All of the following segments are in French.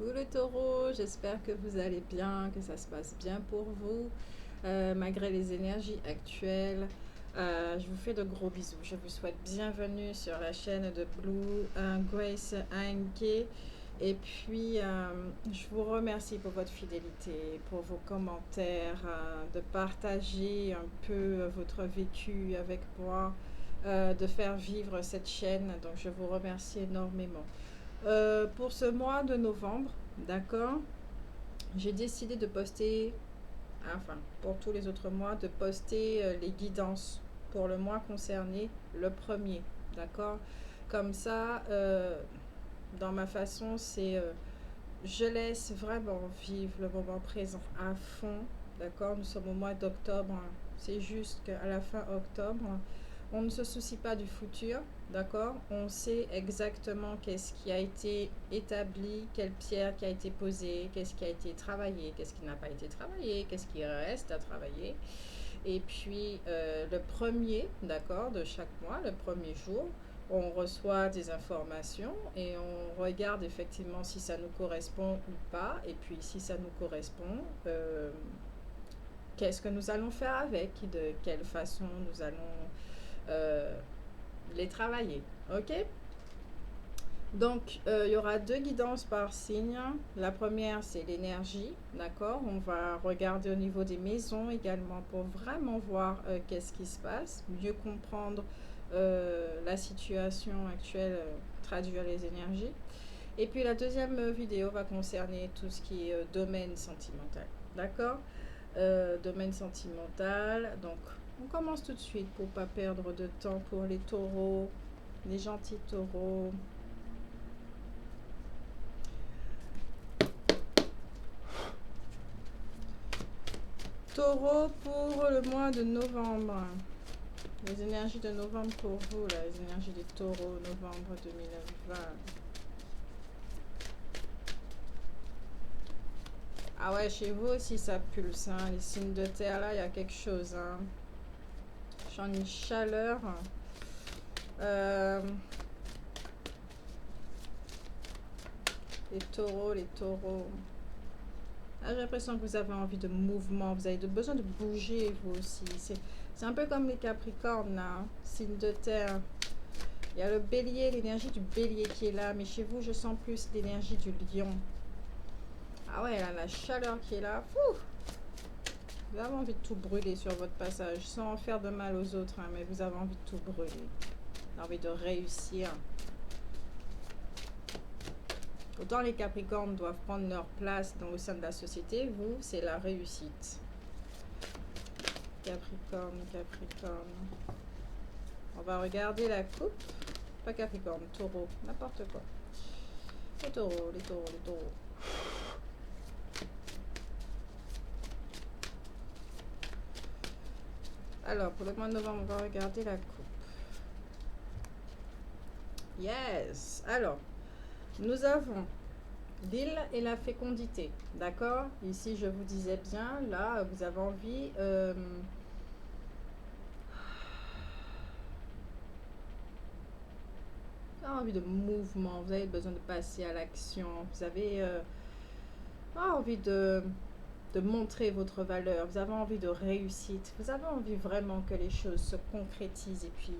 Coucou le taureau, j'espère que vous allez bien, que ça se passe bien pour vous, malgré les énergies actuelles. Je vous fais de gros bisous. Je vous souhaite bienvenue sur la chaîne de Blue Grace Anke. Et puis, je vous remercie pour votre fidélité, pour vos commentaires, de partager un peu votre vécu avec moi, de faire vivre cette chaîne. Donc, je vous remercie énormément. Pour ce mois de novembre, d'accord, j'ai décidé de poster, enfin pour tous les autres mois, de poster les guidances pour le mois concerné, le premier, d'accord. Comme ça, dans ma façon, c'est je laisse vraiment vivre le moment présent à fond, d'accord. Nous sommes au mois d'octobre, hein. C'est juste qu'à la fin octobre, on ne se soucie pas du futur, d'accord. On sait exactement qu'est-ce qui a été établi, quelle pierre qui a été posée, qu'est-ce qui a été travaillé, qu'est-ce qui n'a pas été travaillé, qu'est-ce qui reste à travailler. Et puis le premier, d'accord, de chaque mois, le premier jour, on reçoit des informations et on regarde effectivement si ça nous correspond ou pas. Et puis si ça nous correspond, qu'est-ce que nous allons faire avec, de quelle façon nous allons euh, les travailler. Ok. Donc, il y aura deux guidances par signe. La première, c'est l'énergie, d'accord. On va regarder au niveau des maisons également pour vraiment voir qu'est-ce qui se passe, mieux comprendre la situation actuelle, traduire les énergies. Et puis la deuxième vidéo va concerner tout ce qui est domaine sentimental, d'accord. Domaine sentimental, donc on commence tout de suite pour pas perdre de temps pour les taureaux, les gentils taureaux. Taureau pour le mois de novembre. Les énergies de novembre pour vous, là, les énergies des taureaux, novembre 2020. Ah ouais, chez vous aussi ça pulse, hein. Les signes de terre, là, il y a quelque chose, hein. J'en ai une chaleur. Les taureaux, les taureaux. Ah, j'ai l'impression que vous avez envie de mouvement, vous avez besoin de bouger, vous aussi. C'est un peu comme les capricornes, là, hein. Signes de terre. Il y a le bélier, l'énergie du bélier qui est là, mais chez vous, je sens plus l'énergie du lion. Ah ouais, là, la chaleur qui est là. Fou. Vous avez envie de tout brûler sur votre passage, sans faire de mal aux autres, hein, mais vous avez envie de tout brûler. Vous avez envie de réussir. Autant les Capricornes doivent prendre leur place dans le sein de la société, vous, c'est la réussite. Capricorne, Capricorne. On va regarder la coupe. Pas Capricorne, taureau, n'importe quoi. Les taureaux, les taureaux, les taureaux. Alors, pour le mois de novembre, on va regarder la coupe. Yes. Alors, nous avons l'île et la fécondité. D'accord. Ici, je vous disais bien, là, vous avez envie... envie de mouvement, vous avez besoin de passer à l'action, vous avez envie de montrer votre valeur, vous avez envie de réussite, vous avez envie vraiment que les choses se concrétisent et puis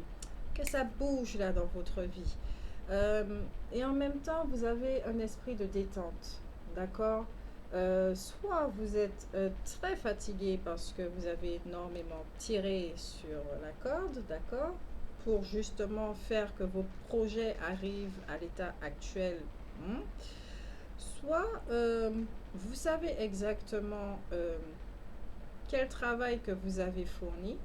que ça bouge là dans votre vie. Et en même temps, vous avez un esprit de détente, d'accord. Soit vous êtes très fatigué parce que vous avez énormément tiré sur la corde, d'accord, pour justement faire que vos projets arrivent à l'état actuel. Hein. Soit vous savez exactement quel travail que vous avez fourni.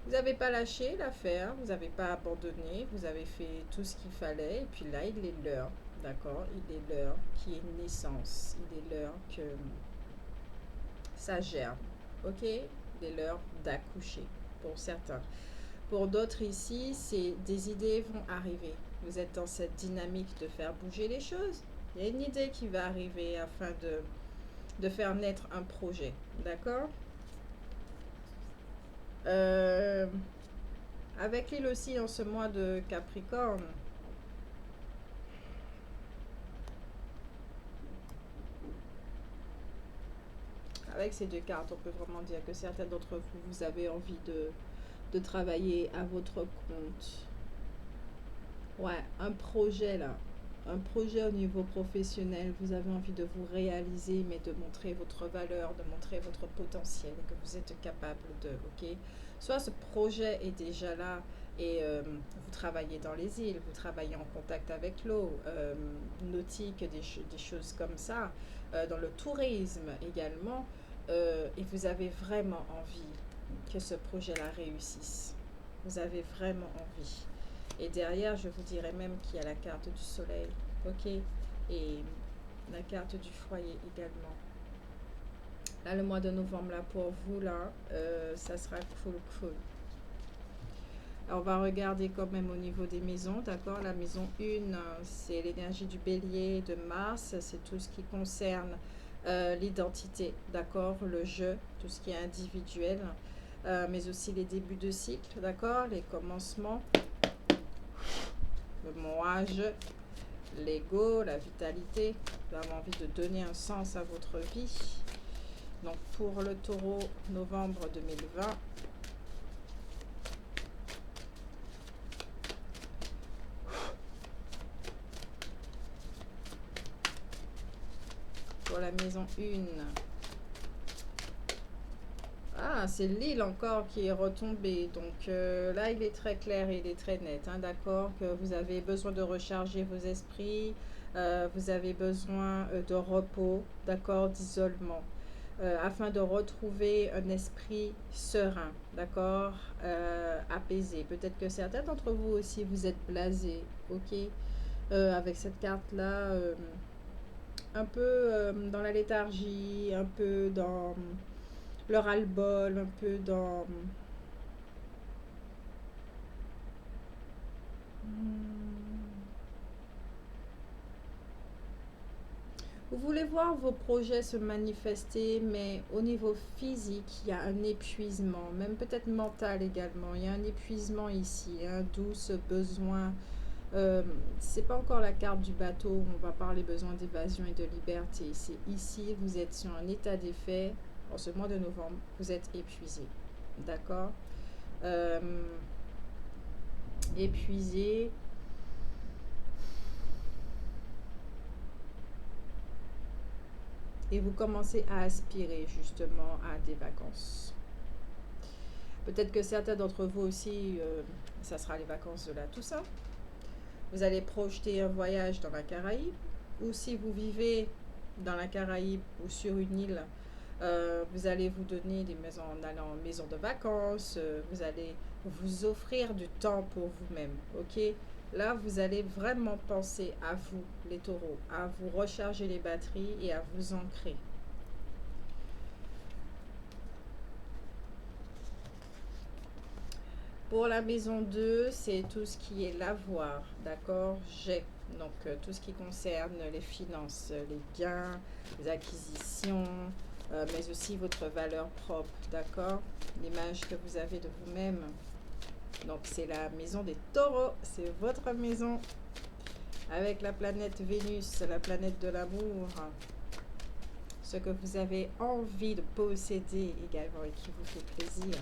Vous n'avez pas lâché l'affaire, vous n'avez pas abandonné, vous avez fait tout ce qu'il fallait. Et puis là, il est l'heure, d'accord. Il est l'heure qui est naissance. Il est l'heure que ça germe, ok. Il est l'heure d'accoucher pour certains. Pour d'autres ici, c'est des idées vont arriver. Vous êtes dans cette dynamique de faire bouger les choses. Il y a une idée qui va arriver afin de faire naître un projet. D'accord. Avec l'île aussi en ce mois de Capricorne, avec ces deux cartes, on peut vraiment dire que certains d'entre vous, vous avez envie de travailler à votre compte. Ouais, un projet là, un projet au niveau professionnel, vous avez envie de vous réaliser, mais de montrer votre valeur, de montrer votre potentiel, que vous êtes capable de, ok? Soit ce projet est déjà là et vous travaillez dans les îles, vous travaillez en contact avec l'eau, nautique, des choses comme ça, dans le tourisme également, et vous avez vraiment envie que ce projet-là réussisse. Vous avez vraiment envie. Et derrière, je vous dirais même qu'il y a la carte du soleil, ok? Et la carte du foyer également. Là, le mois de novembre, là, pour vous, là, ça sera cool, cool. Alors, on va regarder quand même au niveau des maisons, d'accord? La maison 1, c'est l'énergie du bélier, de Mars, c'est tout ce qui concerne l'identité, d'accord? Le jeu, tout ce qui est individuel, mais aussi les débuts de cycle, d'accord? Les commencements. Le moi-je, l'ego, la vitalité. Vous avez envie de donner un sens à votre vie. Donc pour le taureau, novembre 2020. Pour la maison 1. Ah, c'est l'île encore qui est retombée. Donc là, il est très clair, il est très net. Hein, d'accord, que vous avez besoin de recharger vos esprits. Vous avez besoin de repos, d'accord, d'isolement. Afin de retrouver un esprit serein, d'accord, apaisé. Peut-être que certains d'entre vous aussi, vous êtes blasés, ok, avec cette carte-là, un peu dans la léthargie, un peu dans le ras-le-bol, un peu dans... Vous voulez voir vos projets se manifester, mais au niveau physique, il y a un épuisement, même peut-être mental également. Il y a un épuisement ici, un douce besoin. C'est pas encore la carte du bateau où on va parler besoin d'évasion et de liberté. C'est ici, vous êtes sur un état d'effet. En ce mois de novembre, vous êtes épuisé. D'accord, épuisé. Et vous commencez à aspirer justement à des vacances. Peut-être que certains d'entre vous aussi, ça sera les vacances de la Toussaint. Vous allez projeter un voyage dans la Caraïbe. Ou si vous vivez dans la Caraïbe ou sur une île, vous allez vous donner des maisons en allant en maison de vacances. Vous allez vous offrir du temps pour vous-même. Ok? Là, vous allez vraiment penser à vous, les taureaux, à vous recharger les batteries et à vous ancrer. Pour la maison 2, c'est tout ce qui est l'avoir, d'accord? J'ai. Donc, tout ce qui concerne les finances, les gains, les acquisitions, mais aussi votre valeur propre, d'accord? L'image que vous avez de vous-même. Donc, c'est la maison des taureaux, c'est votre maison. Avec la planète Vénus, la planète de l'amour. Ce que vous avez envie de posséder également et qui vous fait plaisir.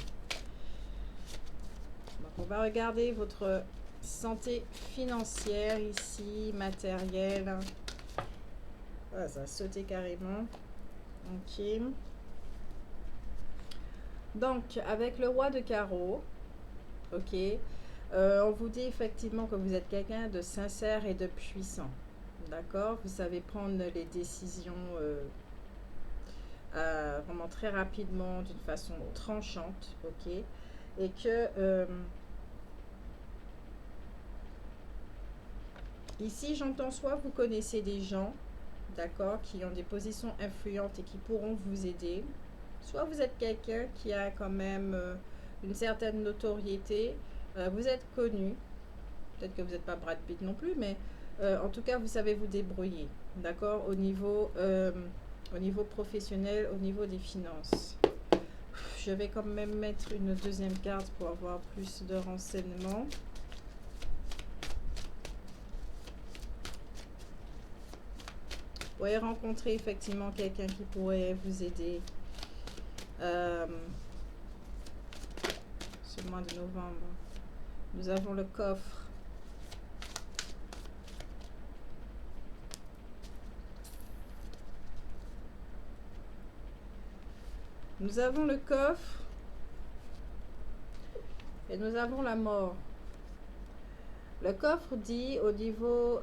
Donc, on va regarder votre santé financière ici, matérielle. Ah, ça a sauté carrément. Ok. Donc, avec le roi de carreau, ok, on vous dit effectivement que vous êtes quelqu'un de sincère et de puissant. D'accord? Vous savez prendre les décisions vraiment très rapidement, d'une façon tranchante, ok? Et que ici, j'entends soit vous connaissez des gens, d'accord, qui ont des positions influentes et qui pourront vous aider, soit vous êtes quelqu'un qui a quand même une certaine notoriété, vous êtes connu, peut-être que vous n'êtes pas Brad Pitt non plus, mais en tout cas, vous savez vous débrouiller, d'accord, au niveau professionnel, au niveau des finances. Je vais quand même mettre une deuxième carte pour avoir plus de renseignements. Vous pouvez rencontrer effectivement quelqu'un qui pourrait vous aider euh, ce mois de novembre. Nous avons le coffre. Nous avons le coffre et nous avons la mort. Le coffre dit au niveau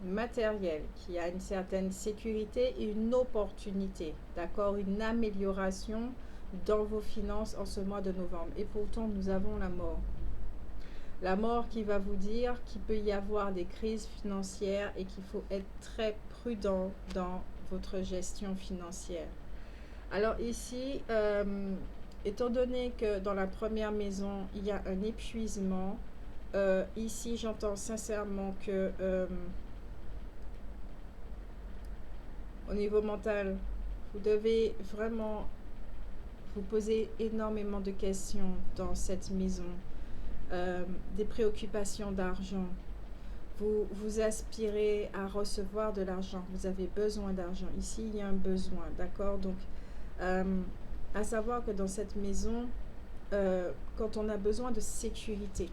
matériel qu'il y a une certaine sécurité et une opportunité, d'accord, une amélioration dans vos finances en ce mois de novembre. Et pourtant, nous avons la mort. La mort qui va vous dire qu'il peut y avoir des crises financières et qu'il faut être très prudent dans votre gestion financière. Alors ici, étant donné que dans la première maison, il y a un épuisement, ici j'entends sincèrement que au niveau mental, vous devez vraiment vous poser énormément de questions dans cette maison, des préoccupations d'argent. Vous aspirez à recevoir de l'argent, vous avez besoin d'argent. Ici, il y a un besoin, d'accord? Donc, à savoir que dans cette maison, quand on a besoin de sécurité,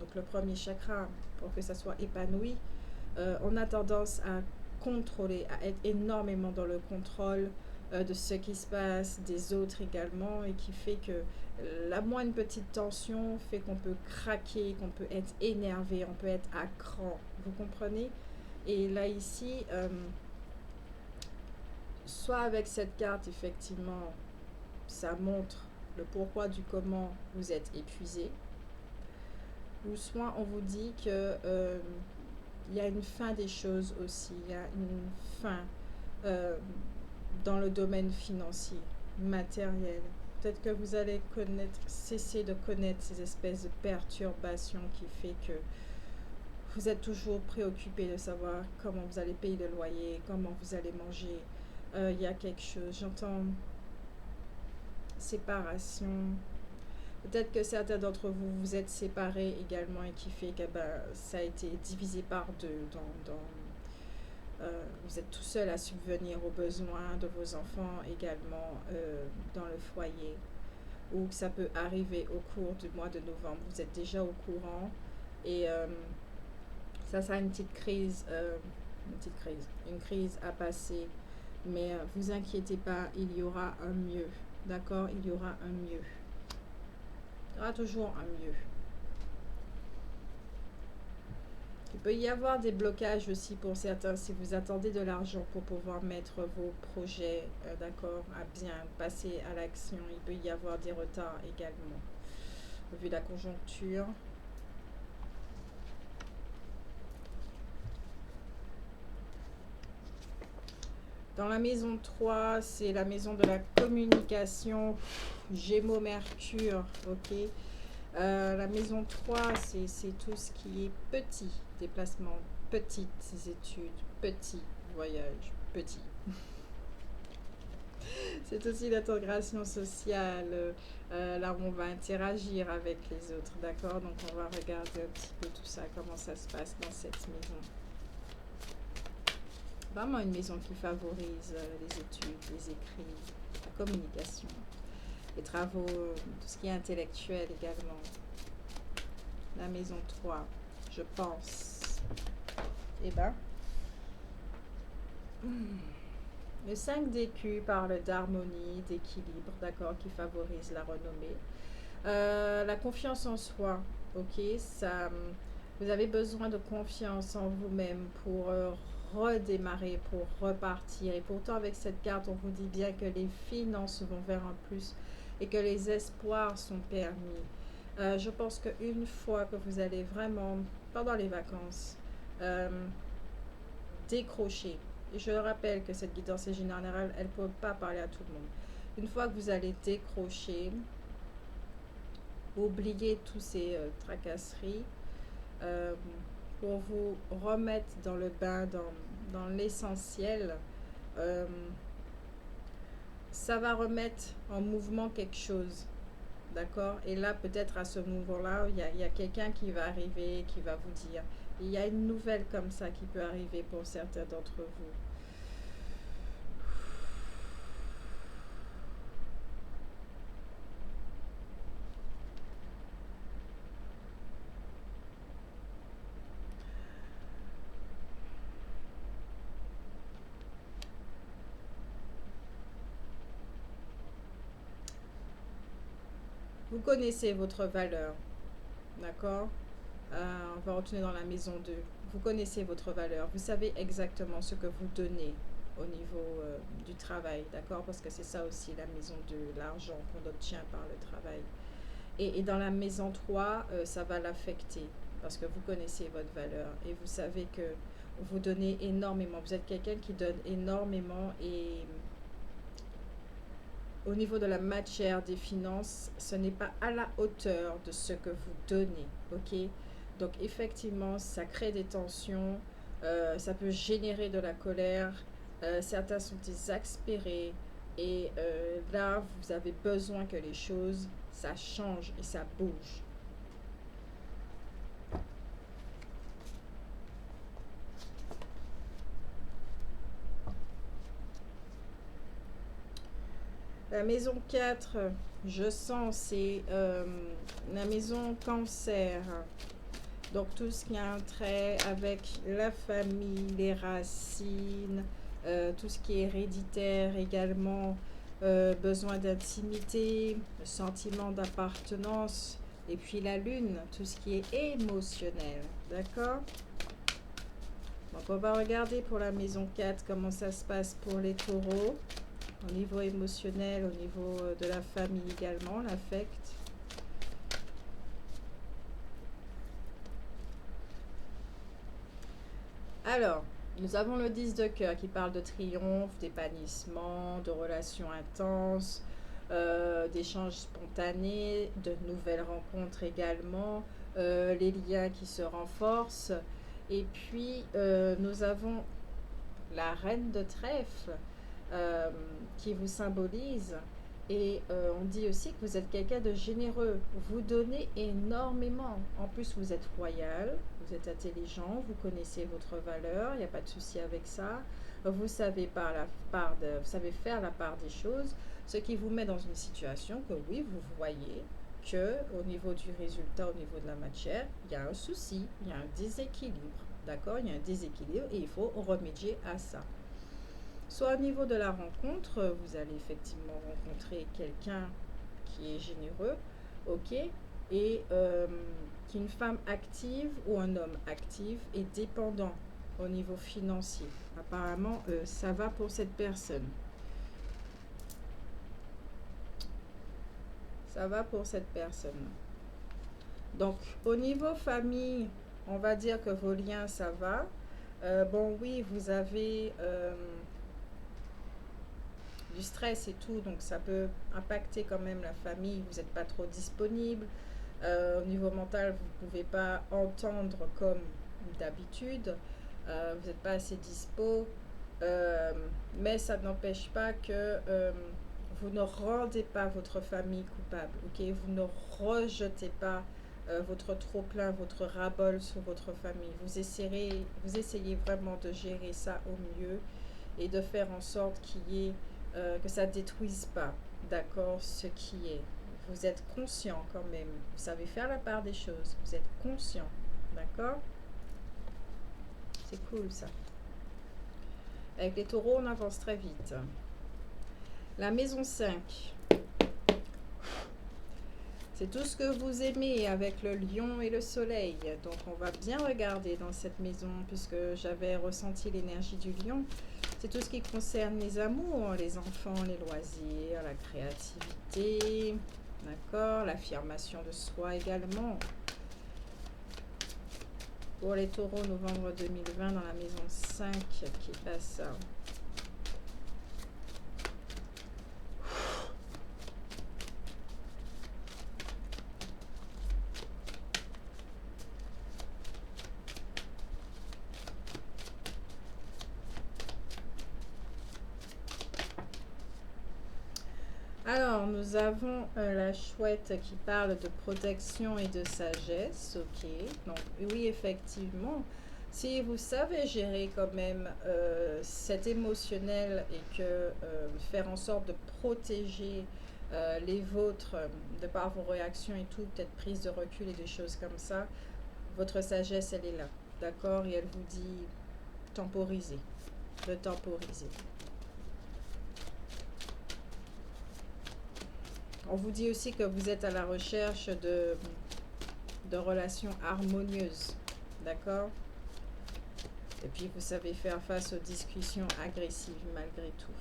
donc le premier chakra, pour que ça soit épanoui, on a tendance à contrôler, à être énormément dans le contrôle de ce qui se passe, des autres également, et qui fait que la moindre petite tension fait qu'on peut craquer, qu'on peut être énervé, on peut être à cran, vous comprenez? Et là ici, soit avec cette carte, effectivement, ça montre le pourquoi du comment vous êtes épuisé, ou soit on vous dit que il y a une fin des choses aussi, il y a une fin dans le domaine financier, matériel. Peut-être que vous allez cesser de connaître ces espèces de perturbations qui fait que vous êtes toujours préoccupé de savoir comment vous allez payer le loyer, comment vous allez manger. Il y a quelque chose, j'entends séparation. Peut-être que certains d'entre vous vous êtes séparés également et qui fait que ça a été divisé par deux. Vous êtes tout seul à subvenir aux besoins de vos enfants également dans le foyer. Ou que ça peut arriver au cours du mois de novembre. Vous êtes déjà au courant et ça sera une petite crise, une crise à passer. Mais vous inquiétez pas, il y aura un mieux. D'accord? Il y aura un mieux. Il y aura toujours un mieux. Il peut y avoir des blocages aussi pour certains si vous attendez de l'argent pour pouvoir mettre vos projets, d'accord, à bien passer à l'action. Il peut y avoir des retards également, vu la conjoncture. Dans la maison 3, c'est la maison de la communication, Gémeaux, Mercure, ok. La maison 3, c'est tout ce qui est petit, déplacement, petites études, petits voyages, petit. C'est aussi l'intégration sociale, là où on va interagir avec les autres, d'accord? Donc on va regarder un petit peu tout ça, comment ça se passe dans cette maison. Vraiment une maison qui favorise les études, les écrits, la communication, les travaux, tout ce qui est intellectuel également. La maison 3, je pense. Eh ben, le 5 d'écus parle d'harmonie, d'équilibre, d'accord, qui favorise la renommée. La confiance en soi, ok, ça, vous avez besoin de confiance en vous-même pour redémarrer, pour repartir. Et pourtant, avec cette carte, on vous dit bien que les finances vont vers un plus et que les espoirs sont permis. Je pense qu'une fois que vous allez vraiment, pendant les vacances, décrocher, et je rappelle que cette guidance générale, elle ne peut pas parler à tout le monde. Une fois que vous allez décrocher, oublier tous ces tracasseries, pour vous remettre dans le bain, dans l'essentiel, ça va remettre en mouvement quelque chose. D'accord? Et là, peut-être à ce mouvement-là, il y a quelqu'un qui va arriver, qui va vous dire. Il y a une nouvelle comme ça qui peut arriver pour certains d'entre vous. Vous connaissez votre valeur, d'accord? On va retourner dans la maison 2. Vous connaissez votre valeur. Vous savez exactement ce que vous donnez au niveau du travail, d'accord? Parce que c'est ça aussi la maison 2, l'argent qu'on obtient par le travail. Et dans la maison 3, ça va l'affecter parce que vous connaissez votre valeur et vous savez que vous donnez énormément. Vous êtes quelqu'un qui donne énormément et au niveau de la matière des finances, ce n'est pas à la hauteur de ce que vous donnez, ok? Donc effectivement, ça crée des tensions, ça peut générer de la colère, certains sont exaspérés et là, vous avez besoin que les choses, ça change et ça bouge. La maison 4, je sens, c'est la maison cancer. Donc tout ce qui a un trait avec la famille, les racines, tout ce qui est héréditaire également, besoin d'intimité, sentiment d'appartenance, et puis la lune, tout ce qui est émotionnel, d'accord? Donc on va regarder pour la maison 4 comment ça se passe pour les taureaux, au niveau émotionnel, au niveau de la famille également, l'affect. Alors, nous avons le 10 de cœur qui parle de triomphe, d'épanouissement, de relations intenses, d'échanges spontanés, de nouvelles rencontres également, les liens qui se renforcent. Et puis, nous avons la reine de trèfle qui vous symbolise. Et on dit aussi que vous êtes quelqu'un de généreux. Vous donnez énormément. En plus, vous êtes royal, vous êtes intelligent, vous connaissez votre valeur, il n'y a pas de souci avec ça. Vous savez, vous savez faire la part des choses, ce qui vous met dans une situation que oui, vous voyez que au niveau du résultat, au niveau de la matière, il y a un souci, il y a un déséquilibre. D'accord? Il y a un déséquilibre et il faut remédier à ça. Soit au niveau de la rencontre, vous allez effectivement rencontrer quelqu'un qui est généreux, ok, et qui est une femme active ou un homme actif et dépendant au niveau financier. Apparemment, ça va pour cette personne. Ça va pour cette personne. Donc, au niveau famille, on va dire que vos liens, ça va. Bon, oui, vous avez du stress et tout, donc ça peut impacter quand même la famille, vous n'êtes pas trop disponible. Au niveau mental, vous ne pouvez pas entendre comme d'habitude, vous n'êtes pas assez dispo, mais ça n'empêche pas que vous ne rendez pas votre famille coupable, ok? Vous ne rejetez pas votre trop-plein, votre ras-bol sur votre famille. Vous essayez vraiment de gérer ça au mieux et de faire en sorte qu'il y ait que ça ne détruise pas, d'accord, ce qui est. Vous êtes conscient quand même, vous savez faire la part des choses, vous êtes conscient, d'accord? C'est cool ça. Avec les taureaux, on avance très vite. La maison 5. C'est tout ce que vous aimez avec le lion et le soleil. Donc on va bien regarder dans cette maison puisque j'avais ressenti l'énergie du lion. C'est tout ce qui concerne les amours, les enfants, les loisirs, la créativité, d'accord, l'affirmation de soi également. Pour les taureaux, novembre 2020 dans la maison 5 qui passe. Alors, nous avons la chouette qui parle de protection et de sagesse, ok. Donc, oui, effectivement, si vous savez gérer quand même cet émotionnel et que faire en sorte de protéger les vôtres de par vos réactions et tout, peut-être prise de recul et des choses comme ça, votre sagesse, elle est là, d'accord? Et elle vous dit temporiser, de temporiser. On vous dit aussi que vous êtes à la recherche de relations harmonieuses. D'accord? Et puis, vous savez faire face aux discussions agressives malgré tout.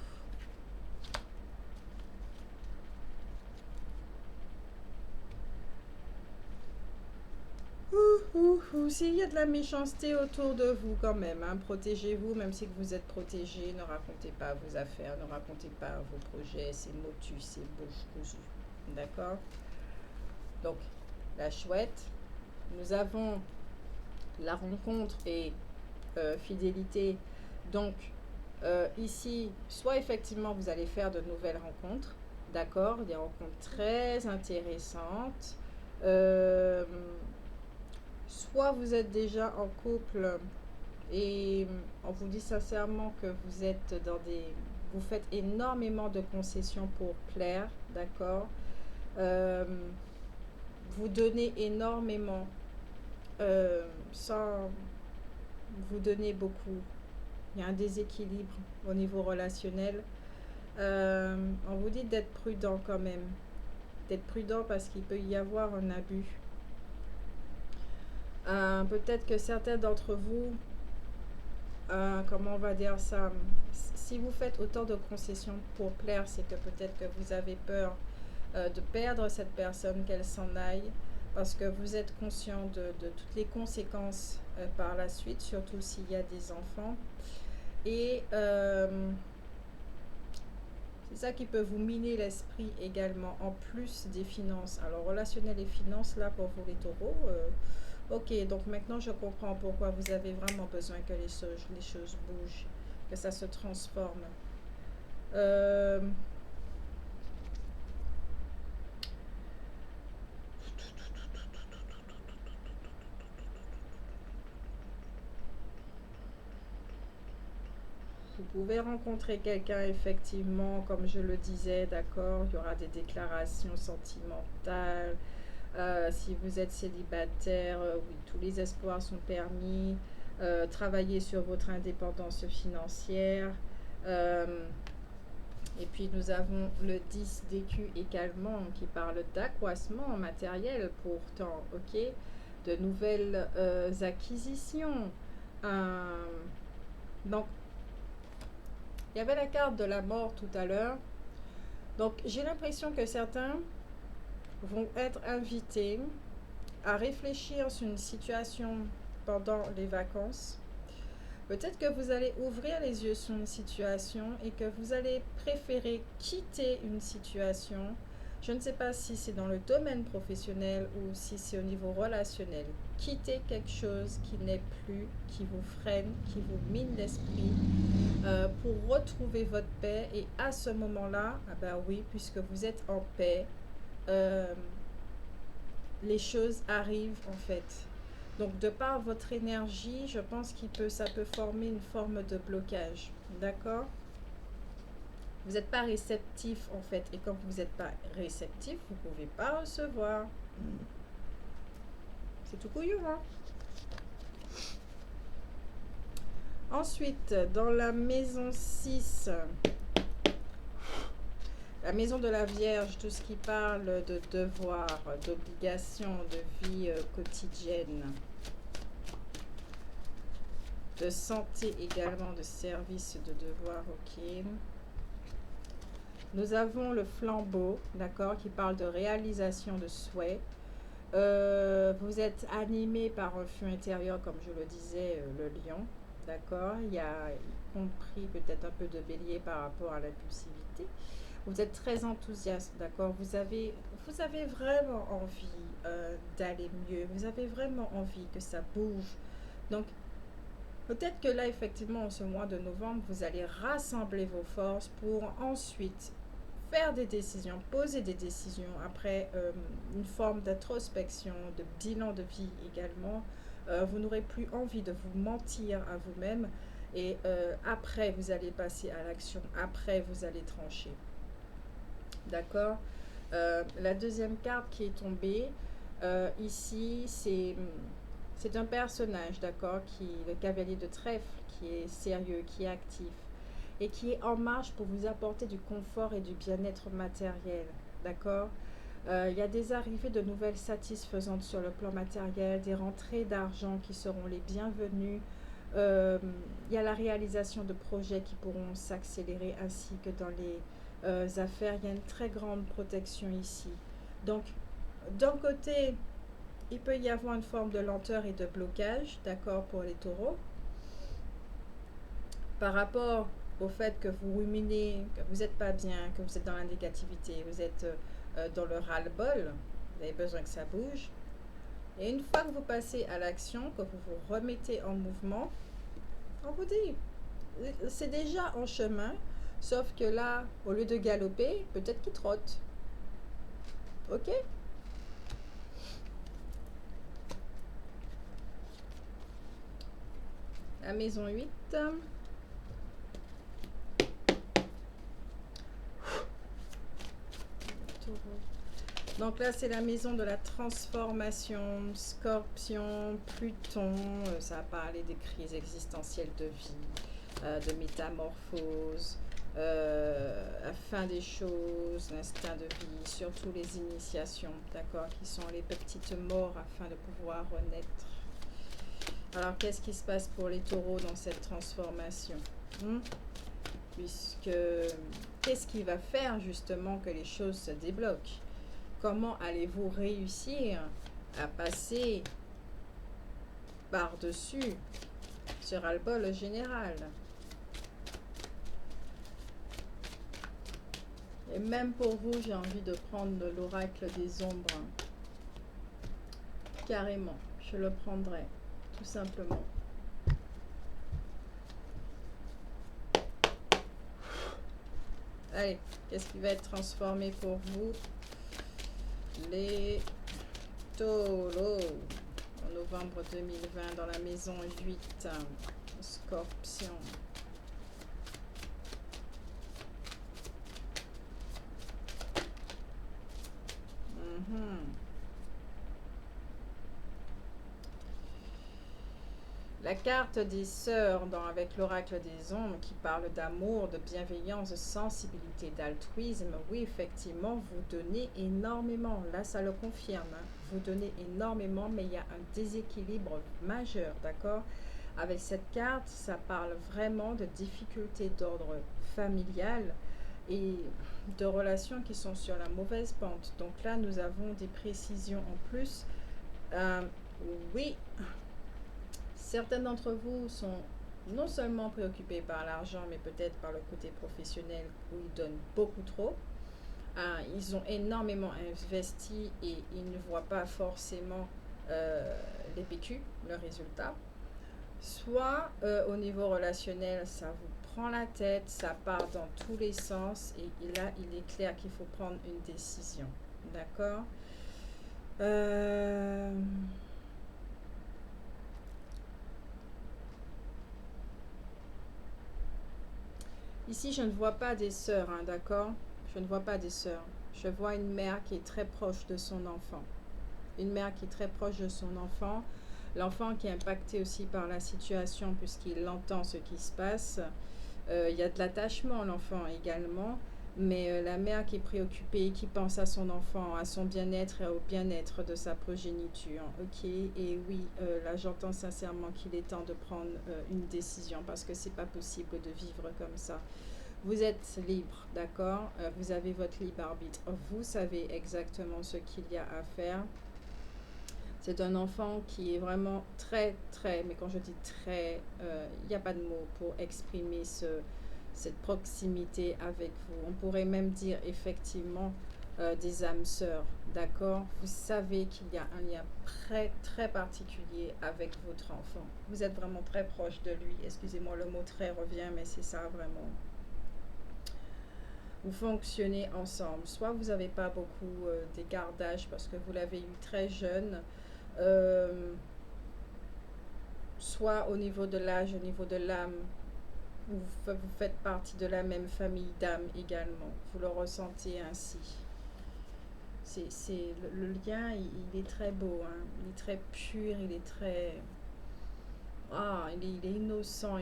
S'il y a de la méchanceté autour de vous quand même, hein, protégez-vous, même si vous êtes protégé, ne racontez pas vos affaires, ne racontez pas vos projets, c'est motus, c'est bouche cousue. D'accord? Donc, la chouette, nous avons la rencontre et fidélité. Donc, ici, soit effectivement, vous allez faire de nouvelles rencontres, d'accord? Des rencontres très intéressantes. Soit vous êtes déjà en couple et on vous dit sincèrement que vous êtes dans des... Vous faites énormément de concessions pour plaire, d'accord? Vous donnez énormément sans vous donner beaucoup. Il y a un déséquilibre au niveau relationnel. On vous dit d'être prudent quand même. D'être prudent parce qu'il peut y avoir un abus. Peut-être que certains d'entre vous, comment on va dire ça, si vous faites autant de concessions pour plaire, c'est que peut-être que vous avez peur de perdre cette personne, qu'elle s'en aille, parce que vous êtes conscient de toutes les conséquences par la suite, surtout s'il y a des enfants. Et c'est ça qui peut vous miner l'esprit également, en plus des finances. Alors, relationnel et finances, là, pour vous les taureaux, ok, donc maintenant je comprends pourquoi vous avez vraiment besoin que les choses bougent, que ça se transforme. Vous pouvez rencontrer quelqu'un, effectivement, comme je le disais, d'accord, il y aura des déclarations sentimentales. Si vous êtes célibataire, oui, tous les espoirs sont permis. Travaillez sur votre indépendance financière. Et puis nous avons le 10 d'écu également qui parle d'accroissement matériel pourtant, ok, de nouvelles acquisitions. Donc, il y avait la carte de la mort tout à l'heure. Donc, j'ai l'impression que certains vont être invités à réfléchir sur une situation pendant les vacances. Peut-être que vous allez ouvrir les yeux sur une situation et que vous allez préférer quitter une situation. Je ne sais pas si c'est dans le domaine professionnel ou si c'est au niveau relationnel. Quitter quelque chose qui n'est plus, qui vous freine, qui vous mine l'esprit, pour retrouver votre paix. Et à ce moment-là, ah ben oui, puisque vous êtes en paix, les choses arrivent en fait. Donc, de par votre énergie, je pense ça peut former une forme de blocage. D'accord? Vous n'êtes pas réceptif, en fait. Et quand vous n'êtes pas réceptif, vous ne pouvez pas recevoir. C'est tout couillon, hein? Ensuite, dans la maison 6, la maison de la Vierge, tout ce qui parle de devoir, d'obligation, de vie quotidienne, de santé également, de service, de devoir, ok. Nous avons le flambeau, d'accord, qui parle de réalisation de souhaits. Vous êtes animé par un feu intérieur, comme je le disais, le lion, d'accord. Il y a compris peut-être un peu de bélier par rapport à l'impulsivité. Vous êtes très enthousiaste, d'accord. Vous avez vraiment envie d'aller mieux. Vous avez vraiment envie que ça bouge. Donc, peut-être que là, effectivement, en ce mois de novembre, vous allez rassembler vos forces pour ensuite faire des décisions, poser des décisions après une forme d'introspection, de bilan de vie également. Vous n'aurez plus envie de vous mentir à vous-même et après, vous allez passer à l'action. Après, vous allez trancher. D'accord? La deuxième carte qui est tombée ici, c'est un personnage, d'accord, le cavalier de trèfle, qui est sérieux, qui est actif et qui est en marche pour vous apporter du confort et du bien-être matériel. d'accord? Il y a des arrivées de nouvelles satisfaisantes sur le plan matériel, des rentrées d'argent qui seront les bienvenues. Euh, il y a la réalisation de projets qui pourront s'accélérer ainsi que dans les affaires. Il y a une très grande protection ici. Donc, d'un côté, il peut y avoir une forme de lenteur et de blocage, d'accord, pour les taureaux, par rapport au fait que vous ruminez, que vous n'êtes pas bien, que vous êtes dans la négativité, vous êtes dans le ras-le-bol, vous avez besoin que ça bouge. Et une fois que vous passez à l'action, que vous vous remettez en mouvement, on vous dit, c'est déjà en chemin, sauf que là, au lieu de galoper, peut-être qu'il trotte. Ok? La maison 8. Donc là, c'est la maison de la transformation, Scorpion, Pluton, ça a parlé des crises existentielles de vie, de métamorphose, la fin des choses, l'instinct de vie, surtout les initiations, d'accord, qui sont les petites morts afin de pouvoir renaître. Alors, qu'est-ce qui se passe pour les taureaux dans cette transformation? Puisque, qu'est-ce qui va faire justement que les choses se débloquent? Comment allez-vous réussir à passer par-dessus ce ras-le-bol général? Et même pour vous, j'ai envie de prendre l'oracle des ombres. Carrément, je le prendrai, tout simplement. Allez, qu'est-ce qui va être transformé pour vous? Les taureaux. En novembre 2020, dans la maison 8, Scorpion. La carte des sœurs avec l'oracle des ombres qui parle d'amour, de bienveillance, de sensibilité, d'altruisme. Oui, effectivement, vous donnez énormément. Là, ça le confirme. Vous donnez énormément, mais il y a un déséquilibre majeur, d'accord? Avec cette carte, ça parle vraiment de difficultés d'ordre familial et de relations qui sont sur la mauvaise pente. Donc là, nous avons des précisions en plus. Oui, certains d'entre vous sont non seulement préoccupés par l'argent, mais peut-être par le côté professionnel où ils donnent beaucoup trop. Ils ont énormément investi et ils ne voient pas forcément les PQ, le résultat. Soit au niveau relationnel, ça vous prend la tête, ça part dans tous les sens et là, il est clair qu'il faut prendre une décision. D'accord? Ici, je ne vois pas des sœurs, hein, d'accord? Je ne vois pas des sœurs. Je vois une mère qui est très proche de son enfant. Une mère qui est très proche de son enfant. L'enfant qui est impacté aussi par la situation puisqu'il entend ce qui se passe. Il y a de l'attachement, l'enfant également. Mais la mère qui est préoccupée, qui pense à son enfant, à son bien-être et au bien-être de sa progéniture. Ok, et oui, là j'entends sincèrement qu'il est temps de prendre une décision parce que c'est pas possible de vivre comme ça. Vous êtes libre, d'accord? Vous avez votre libre arbitre. Vous savez exactement ce qu'il y a à faire. C'est un enfant qui est vraiment très, très, mais quand je dis très, il n'y a pas de mots pour exprimer cette proximité avec vous. On pourrait même dire effectivement des âmes sœurs, d'accord? Vous savez qu'il y a un lien très, très particulier avec votre enfant. Vous êtes vraiment très proche de lui. Excusez-moi, le mot très revient, mais c'est ça vraiment. Vous fonctionnez ensemble. Soit vous n'avez pas beaucoup d'écart d'âge parce que vous l'avez eu très jeune, soit au niveau de l'âge, au niveau de l'âme, vous faites partie de la même famille d'âme également. Vous le ressentez ainsi. Le lien, il est très beau, hein. Il est très pur, il est très... il est innocent,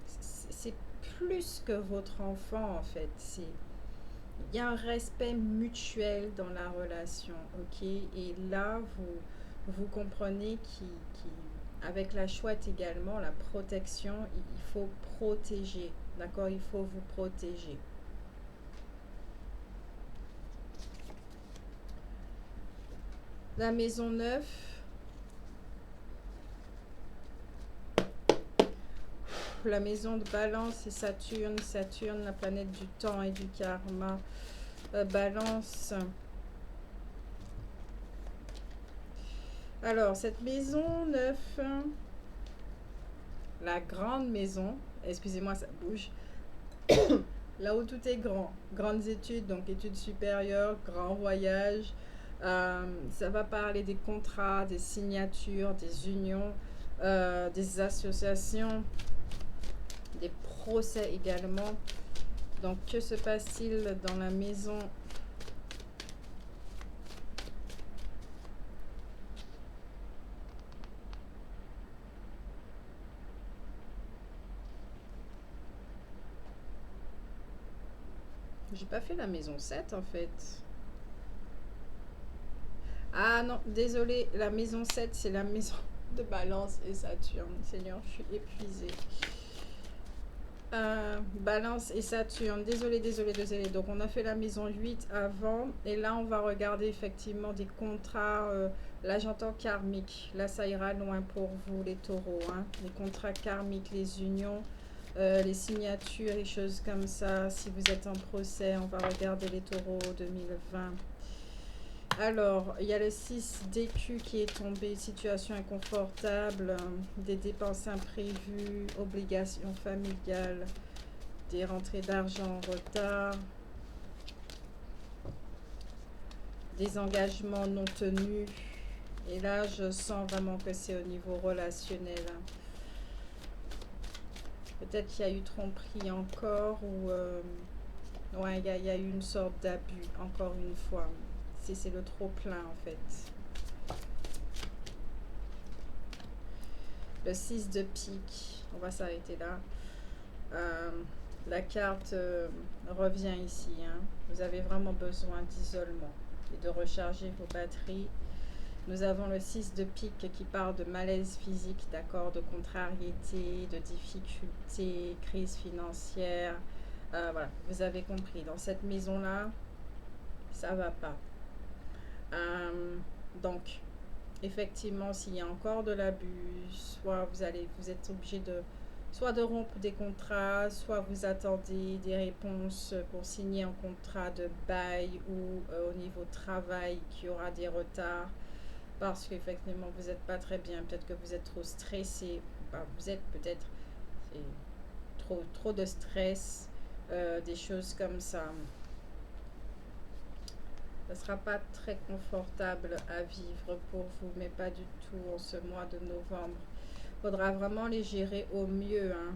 c'est plus que votre enfant en fait. Il y a un respect mutuel dans la relation, ok? Et là, vous comprenez avec la chouette également, la protection, il faut protéger, d'accord? Il faut vous protéger. La maison 9, la maison de Balance et Saturne, Saturne, la planète du temps et du karma. Balance. Alors, cette maison 9, la grande maison, excusez-moi, ça bouge. Là où tout est grand, grandes études, donc études supérieures, grands voyages. Ça va parler des contrats, des signatures, des unions, des associations, des procès également. Donc, que se passe-t-il dans la maison? J'ai pas fait la maison 7 en fait. Ah non, désolé, la maison 7 c'est la maison de Balance et Saturne. Seigneur, je suis épuisée. Balance et Saturne. Désolé, désolé, désolé. Donc, on a fait la maison 8 avant. Et là, on va regarder effectivement des contrats. Là, j'entends karmique. Là, ça ira loin pour vous, les taureaux. Hein. Les contrats karmiques, les unions, les signatures, les choses comme ça. Si vous êtes en procès, on va regarder les taureaux 2020. Alors, il y a le 6 d'écu qui est tombé, situation inconfortable, des dépenses imprévues, obligations familiales, des rentrées d'argent en retard, des engagements non tenus. Et là, je sens vraiment que c'est au niveau relationnel. Peut-être qu'il y a eu tromperie encore ou... ouais, il y a eu une sorte d'abus, encore une fois. C'est le trop plein en fait. Le 6 de pique, on va s'arrêter là. La carte revient ici. Hein. Vous avez vraiment besoin d'isolement et de recharger vos batteries. Nous avons le 6 de pique qui parle de malaise physique, d'accord, de contrariété, de difficultés, crise financière. Voilà, vous avez compris. Dans cette maison-là, ça va pas. Donc, effectivement, s'il y a encore de l'abus, soit vous êtes obligé de soit de rompre des contrats, soit vous attendez des réponses pour signer un contrat de bail ou au niveau travail qu'il y aura des retards parce qu'effectivement vous n'êtes pas très bien, peut-être que vous êtes trop stressé, enfin, vous êtes peut-être trop de stress, des choses comme ça. Ça ne sera pas très confortable à vivre pour vous, mais pas du tout en ce mois de novembre. Il faudra vraiment les gérer au mieux. Hein.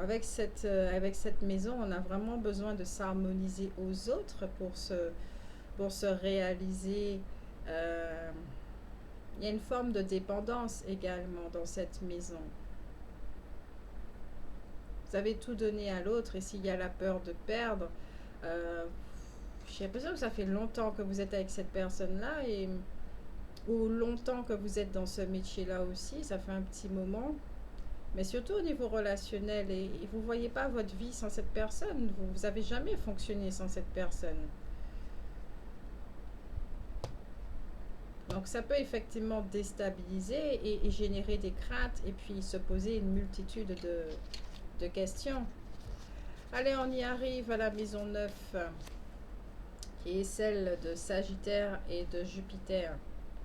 Avec cette maison, on a vraiment besoin de s'harmoniser aux autres pour se réaliser. Il y a une forme de dépendance également dans cette maison. Vous avez tout donné à l'autre et s'il y a la peur de perdre, j'ai l'impression que ça fait longtemps que vous êtes avec cette personne-là ou longtemps que vous êtes dans ce métier-là aussi, ça fait un petit moment. Mais surtout au niveau relationnel, et vous ne voyez pas votre vie sans cette personne, vous n'avez jamais fonctionné sans cette personne. Donc ça peut effectivement déstabiliser et générer des craintes et puis se poser une multitude de questions. Allez, on y arrive à la maison 9, qui est celle de Sagittaire et de Jupiter.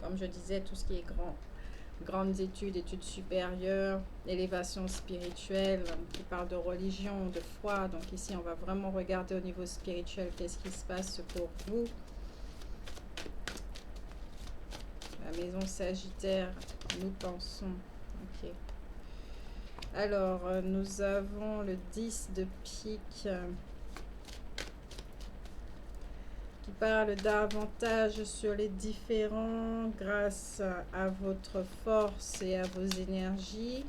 Comme je disais, tout ce qui est grand. Grandes études, études supérieures, élévation spirituelle, qui parle de religion, de foi. Donc ici, on va vraiment regarder au niveau spirituel qu'est-ce qui se passe pour vous. La maison Sagittaire, nous pensons. Ok. Alors, nous avons le 10 de pique qui parle davantage sur les différents grâce à votre force et à vos énergies.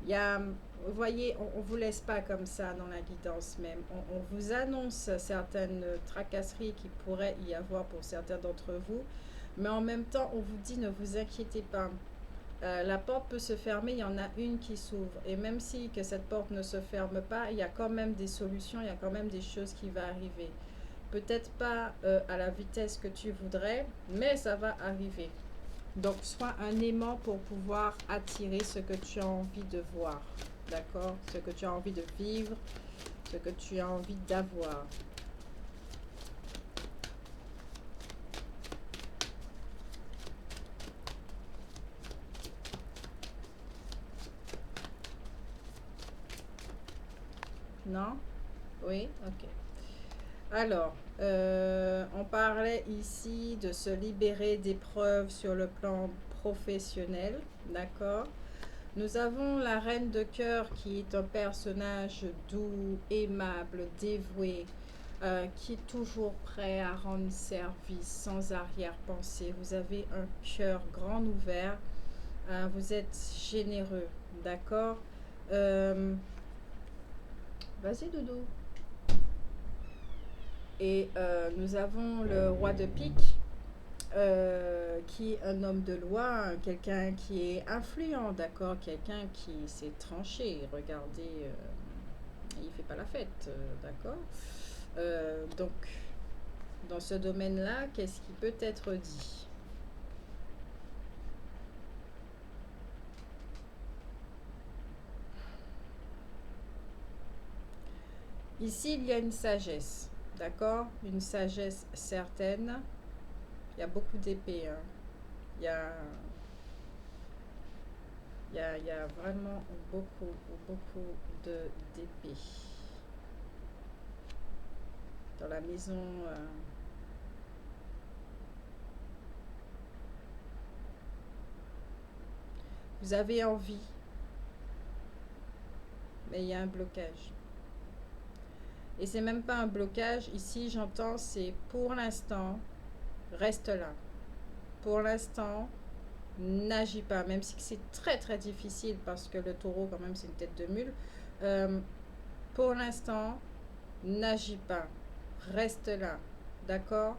Il y a, vous voyez, on ne vous laisse pas comme ça dans la guidance même. On vous annonce certaines tracasseries qui pourraient y avoir pour certains d'entre vous. Mais en même temps, on vous dit ne vous inquiétez pas. La porte peut se fermer, il y en a une qui s'ouvre. Et même si que cette porte ne se ferme pas, il y a quand même des solutions, il y a quand même des choses qui vont arriver. Peut-être pas à la vitesse que tu voudrais, mais ça va arriver. Donc, sois un aimant pour pouvoir attirer ce que tu as envie de voir. D'accord? Ce que tu as envie de vivre, ce que tu as envie d'avoir. Non? Oui? Ok. Alors, on parlait ici de se libérer d'épreuves sur le plan professionnel. D'accord? Nous avons la reine de cœur qui est un personnage doux, aimable, dévoué, qui est toujours prêt à rendre service sans arrière-pensée. Vous avez un cœur grand ouvert, vous êtes généreux, d'accord. Vas-y Doudou. Et nous avons le roi de pique, qui est un homme de loi, quelqu'un qui est influent, d'accord, quelqu'un qui s'est tranché. Regardez, il fait pas la fête, d'accord. Donc, dans ce domaine-là, qu'est-ce qui peut être dit? Ici, il y a une sagesse, d'accord, une sagesse certaine. Il y a beaucoup d'épées, hein. Il y a, il y a vraiment beaucoup, beaucoup d'épées dans la maison. Vous avez envie, mais il y a un blocage. Et c'est même pas un blocage. Ici, j'entends, c'est pour l'instant, reste là. Pour l'instant, n'agis pas. Même si c'est très très difficile parce que le taureau, quand même, c'est une tête de mule. Pour l'instant, n'agis pas. Reste là. D'accord?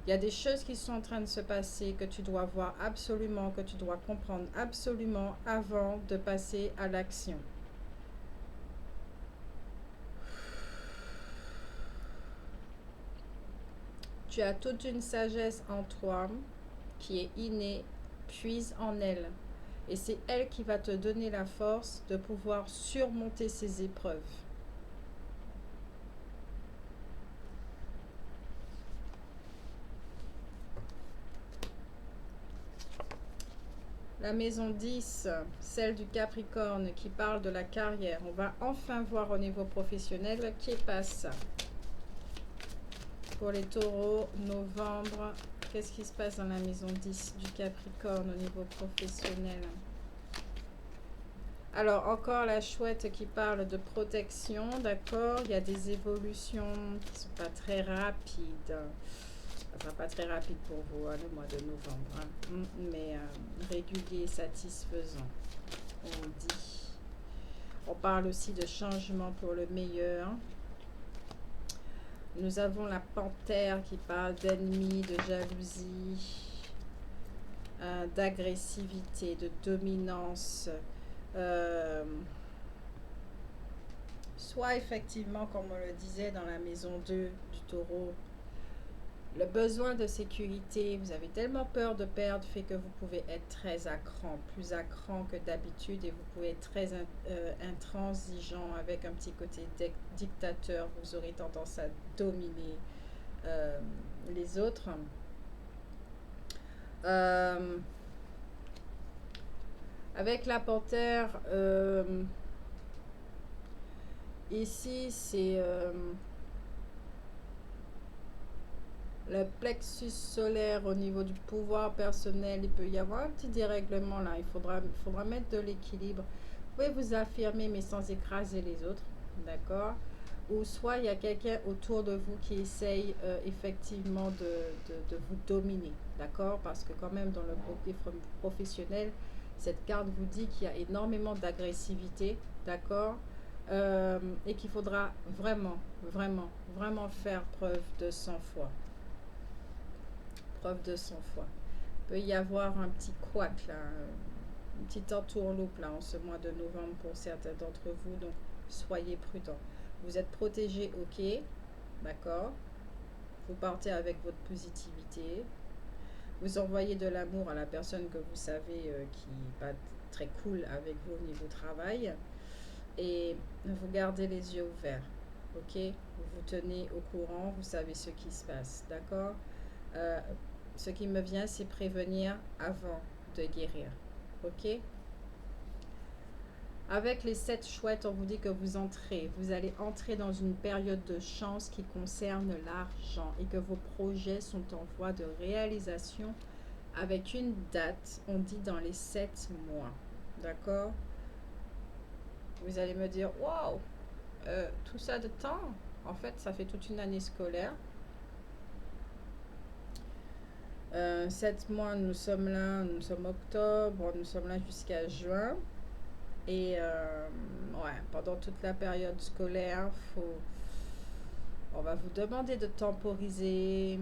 Il y a des choses qui sont en train de se passer que tu dois voir absolument, que tu dois comprendre absolument avant de passer à l'action. Tu as toute une sagesse en toi qui est innée, puise en elle. Et c'est elle qui va te donner la force de pouvoir surmonter ces épreuves. La maison 10, celle du Capricorne qui parle de la carrière. On va enfin voir au niveau professionnel qui passe. Pour les taureaux, novembre, qu'est-ce qui se passe dans la maison 10 du Capricorne au niveau professionnel? Alors, encore la chouette qui parle de protection, d'accord. Il y a des évolutions qui ne sont pas très rapides. Enfin, pas très rapide pour vous, hein, le mois de novembre. Hein. Mais régulier, satisfaisant, on dit. On parle aussi de changement pour le meilleur. Nous avons la panthère qui parle d'ennemis, de jalousie, d'agressivité, de dominance. Soit effectivement, comme on le disait dans la maison 2 du taureau, le besoin de sécurité, vous avez tellement peur de perdre, fait que vous pouvez être très à cran, plus à cran que d'habitude, et vous pouvez être très intransigeant avec un petit côté dictateur. Vous aurez tendance à dominer les autres. Avec la panthère, ici c'est le plexus solaire au niveau du pouvoir personnel. Il peut y avoir un petit dérèglement là. Il faudra mettre de l'équilibre. Vous pouvez vous affirmer mais sans écraser les autres. D'accord? Ou soit il y a quelqu'un autour de vous qui essaye effectivement de vous dominer. D'accord? Parce que quand même dans le côté professionnel, Cette carte vous dit qu'il y a énormément d'agressivité, d'accord? Et qu'il faudra vraiment, vraiment, vraiment faire preuve de sang-froid. Preuve de sang-froid. Il peut y avoir un petit couac là, une petite entourloupe là en ce mois de novembre pour certains d'entre vous, donc soyez prudents. Vous êtes protégés, ok, d'accord? Vous partez avec votre positivité. Vous envoyez de l'amour à la personne que vous savez qui n'est pas très cool avec vous au niveau travail. Et vous gardez les yeux ouverts, ok? Vous vous tenez au courant, vous savez ce qui se passe, d'accord? Ce qui me vient, c'est prévenir avant de guérir, ok? Avec les 7 chouettes, on vous dit que vous allez entrer dans une période de chance qui concerne l'argent et que vos projets sont en voie de réalisation avec une date, on dit dans les 7 mois, d'accord? Vous allez me dire, waouh, tout ça de temps, en fait, ça fait toute une année scolaire. 7 mois, nous sommes octobre, nous sommes là jusqu'à juin. Et ouais, pendant toute la période scolaire, on va vous demander de temporiser.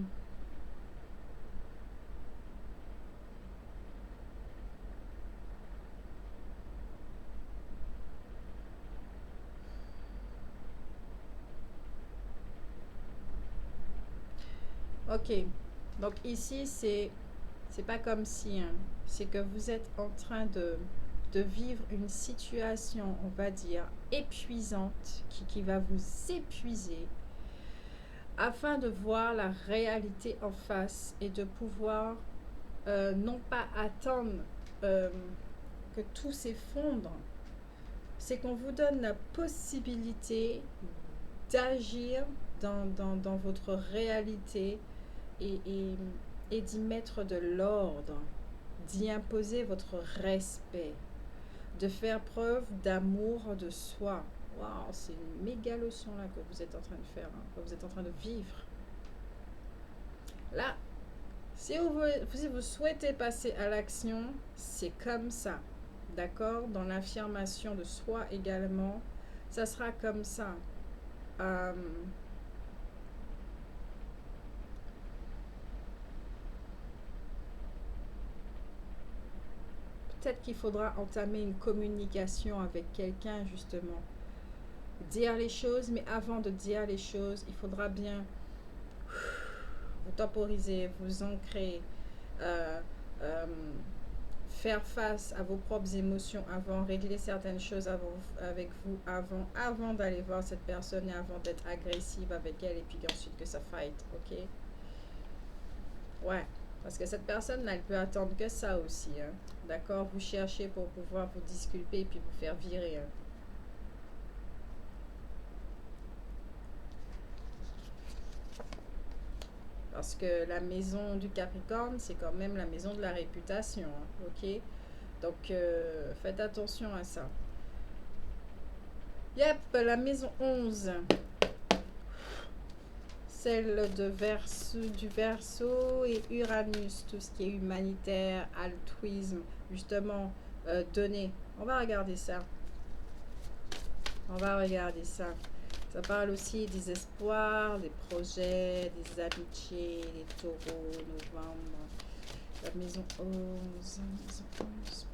Ok, donc ici, c'est pas comme si, hein, c'est que vous êtes en train de vivre une situation, on va dire, épuisante, qui va vous épuiser, afin de voir la réalité en face et de pouvoir non pas attendre que tout s'effondre, c'est qu'on vous donne la possibilité d'agir dans votre réalité et, et d'y mettre de l'ordre, d'y imposer votre respect, de faire preuve d'amour de soi. Waouh, c'est une méga leçon là que vous êtes en train de faire, hein, que vous êtes en train de vivre. Là, si vous souhaitez passer à l'action, c'est comme ça. D'accord? Dans l'affirmation de soi également, ça sera comme ça. Peut-être qu'il faudra entamer une communication avec quelqu'un, justement. Dire les choses, mais avant de dire les choses, il faudra bien vous temporiser, vous ancrer, euh, euh, faire face à vos propres émotions avant, régler certaines choses avec vous avant d'aller voir cette personne et avant d'être agressive avec elle et puis ensuite que ça fight, ok? Ouais, parce que cette personne, elle peut attendre que ça aussi, hein. D'accord? Vous cherchez pour pouvoir vous disculper et puis vous faire virer, hein. Parce que la maison du Capricorne, c'est quand même la maison de la réputation, hein, ok? Donc, faites attention à ça. Yep, la maison 11. Celle du Verseau et Uranus, tout ce qui est humanitaire, altruisme, justement, donner. On va regarder ça. On va regarder ça. Ça parle aussi des espoirs, des projets, des amitiés, des taureaux, novembre. La maison 11. Maison 11.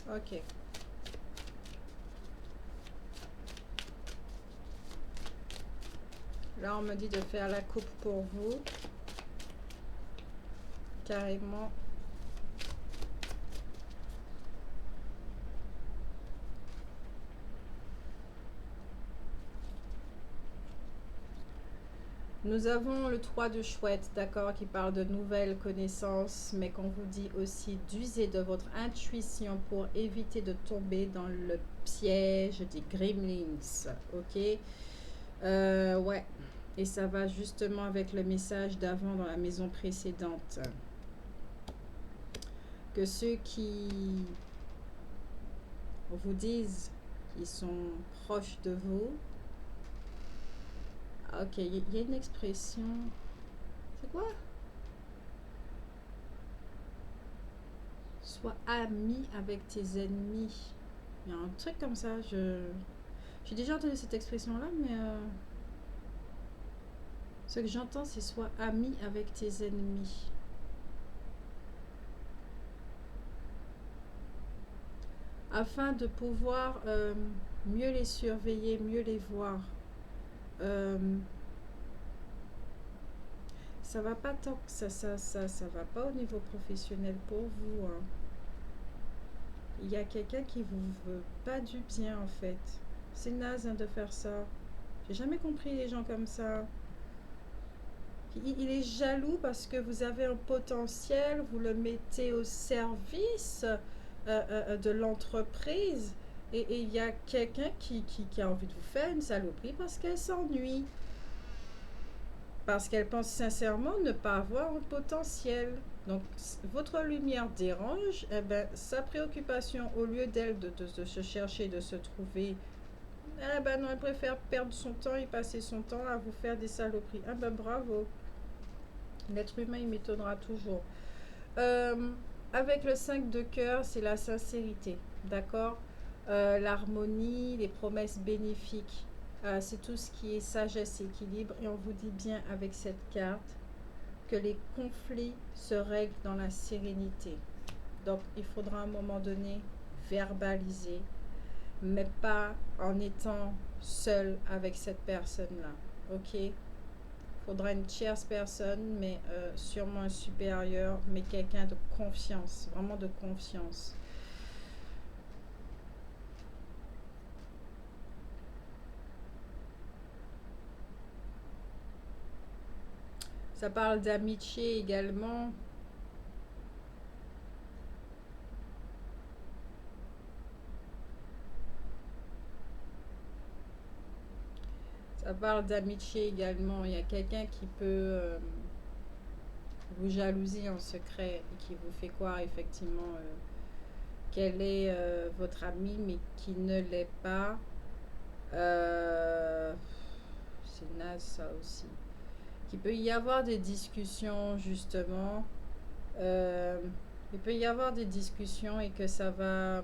Ok. Là, on me dit de faire la coupe pour vous. Carrément. Nous avons le 3 de chouette, d'accord, qui parle de nouvelles connaissances, mais qu'on vous dit aussi d'user de votre intuition pour éviter de tomber dans le piège des gremlins, ok? Ouais. Et ça va justement avec le message d'avant dans la maison précédente. Que ceux qui vous disent qu'ils sont proches de vous. Ok, il y a une expression. C'est quoi? Sois ami avec tes ennemis. Il y a un truc comme ça. J'ai déjà entendu cette expression-là, mais ce que j'entends, c'est sois ami avec tes ennemis. Afin de pouvoir mieux les surveiller, mieux les voir. Ça va pas tant que ça va pas au niveau professionnel pour vous. Hein. Il y a quelqu'un qui vous veut pas du bien en fait. C'est naze hein, de faire ça. J'ai jamais compris les gens comme ça. Il est jaloux parce que vous avez un potentiel, vous le mettez au service de l'entreprise et il y a quelqu'un qui a envie de vous faire une saloperie parce qu'elle s'ennuie. Parce qu'elle pense sincèrement ne pas avoir un potentiel. Donc, votre lumière dérange, eh ben, sa préoccupation, au lieu d'elle de se chercher, de se trouver, eh ben non, elle préfère perdre son temps et passer son temps à vous faire des saloperies. Ah ben bravo. L'être humain, il m'étonnera toujours. Euh, avec le 5 de cœur, c'est la sincérité, d'accord. L'harmonie, les promesses bénéfiques. C'est tout ce qui est sagesse et équilibre. Et on vous dit bien avec cette carte que les conflits se règlent dans la sérénité. Donc, il faudra à un moment donné verbaliser, mais pas en étant seul avec cette personne-là. Ok? Faudra une tierce personne, mais sûrement un supérieur, mais quelqu'un de confiance, vraiment de confiance. Ça parle d'amitié également. Ça parle d'amitié également. Il y a quelqu'un qui peut vous jalouser en secret et qui vous fait croire effectivement qu'elle est votre amie, mais qui ne l'est pas. Euh, c'est naze ça aussi. Qu'il peut y avoir des discussions justement. Euh, il peut y avoir des discussions et que ça va.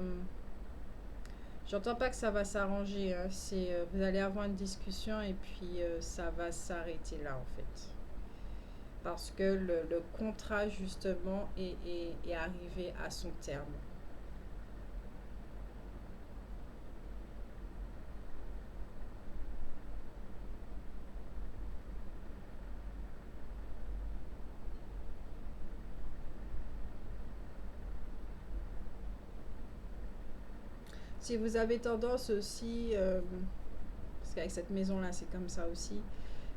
J'entends pas que ça va s'arranger. Hein. C'est vous allez avoir une discussion et puis ça va s'arrêter là en fait. Parce que le contrat justement est arrivé à son terme. Si vous avez tendance aussi, parce qu'avec cette maison-là, c'est comme ça aussi,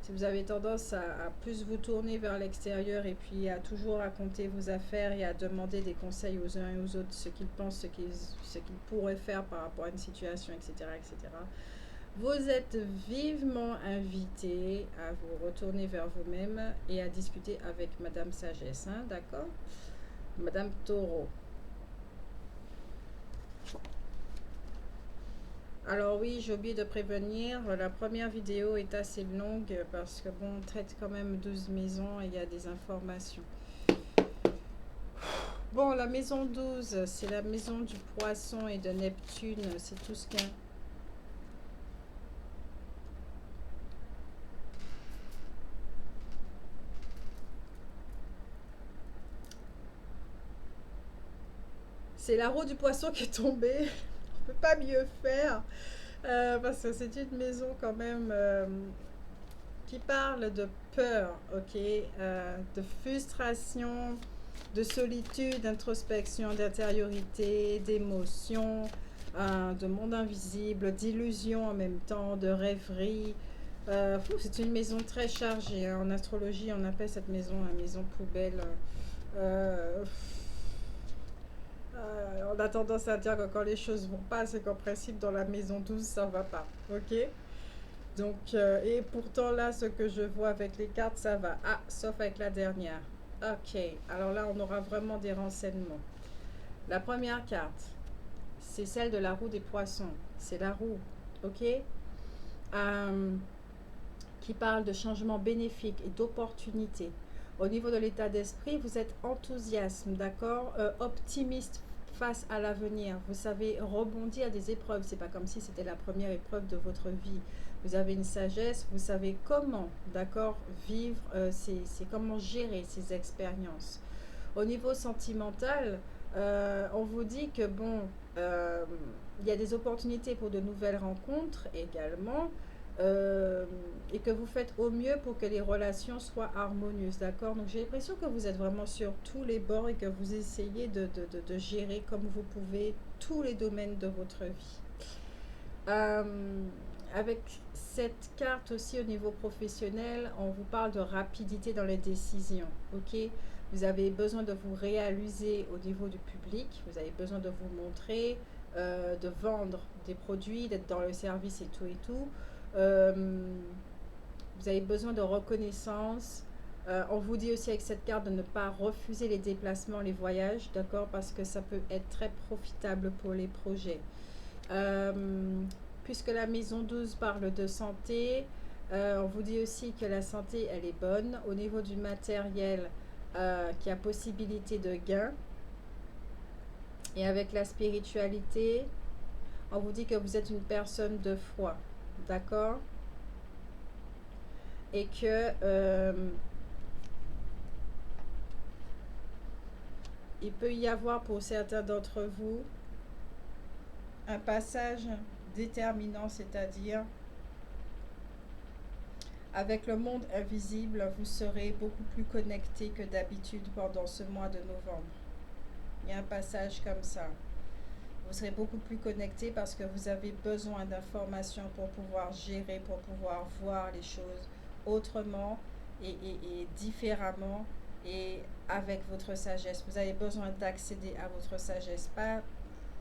si vous avez tendance à plus vous tourner vers l'extérieur et puis à toujours raconter vos affaires et à demander des conseils aux uns et aux autres, ce qu'ils pensent, ce qu'ils pourraient faire par rapport à une situation, etc., etc., vous êtes vivement invité à vous retourner vers vous-même et à discuter avec Madame Sagesse, hein, d'accord? Madame Taureau. Alors oui, j'ai oublié de prévenir, la première vidéo est assez longue parce que bon, on traite quand même 12 maisons et il y a des informations. Bon, la maison 12, c'est la maison du poisson et de Neptune, c'est tout ce qu'un... C'est la roue du poisson qui est tombée, on peut pas mieux faire parce que c'est une maison quand même qui parle de peur, ok, de frustration, de solitude, d'introspection, d'intériorité, d'émotion, de monde invisible, d'illusion en même temps, de rêverie. C'est une maison très chargée. Hein. En astrologie, on appelle cette maison la maison poubelle. Euh, on a tendance à dire que quand les choses vont pas, c'est qu'en principe, dans la maison 12 ça va pas. Ok? Donc, et pourtant là, ce que je vois avec les cartes, ça va. Ah, sauf avec la dernière. Ok, alors là, on aura vraiment des renseignements. La première carte, c'est celle de la roue des poissons. C'est la roue, ok, Euh, qui parle de changements bénéfiques et d'opportunités. Au niveau de l'état d'esprit, vous êtes enthousiaste, d'accord, optimiste face à l'avenir. Vous savez rebondir des épreuves. C'est pas comme si c'était la première épreuve de votre vie. Vous avez une sagesse, vous savez comment, d'accord, vivre, c'est comment gérer ces expériences. Au niveau sentimental, on vous dit que bon, euh, il y a des opportunités pour de nouvelles rencontres également, euh, et que vous faites au mieux pour que les relations soient harmonieuses, d'accord? Donc j'ai l'impression que vous êtes vraiment sur tous les bords et que vous essayez de gérer comme vous pouvez tous les domaines de votre vie. Euh, Avec cette carte aussi au niveau professionnel, on vous parle de rapidité dans les décisions, ok? Vous avez besoin de vous réaliser au niveau du public, vous avez besoin de vous montrer, de vendre des produits, d'être dans le service et tout et tout. Euh, Vous avez besoin de reconnaissance. On vous dit aussi avec cette carte de ne pas refuser les déplacements, les voyages, d'accord? Parce que ça peut être très profitable pour les projets. Euh, Puisque la maison 12 parle de santé, on vous dit aussi que la santé, elle est bonne. Au niveau du matériel, qu'il y a possibilité de gain. Et avec la spiritualité, on vous dit que vous êtes une personne de foi. D'accord? Et que il peut y avoir pour certains d'entre vous un passage déterminant, c'est-à-dire avec le monde invisible, vous serez beaucoup plus connecté que d'habitude pendant ce mois de novembre. Il y a un passage comme ça. Vous serez beaucoup plus connecté parce que vous avez besoin d'informations pour pouvoir gérer, pour pouvoir voir les choses autrement et différemment et avec votre sagesse. Vous avez besoin d'accéder à votre sagesse, pas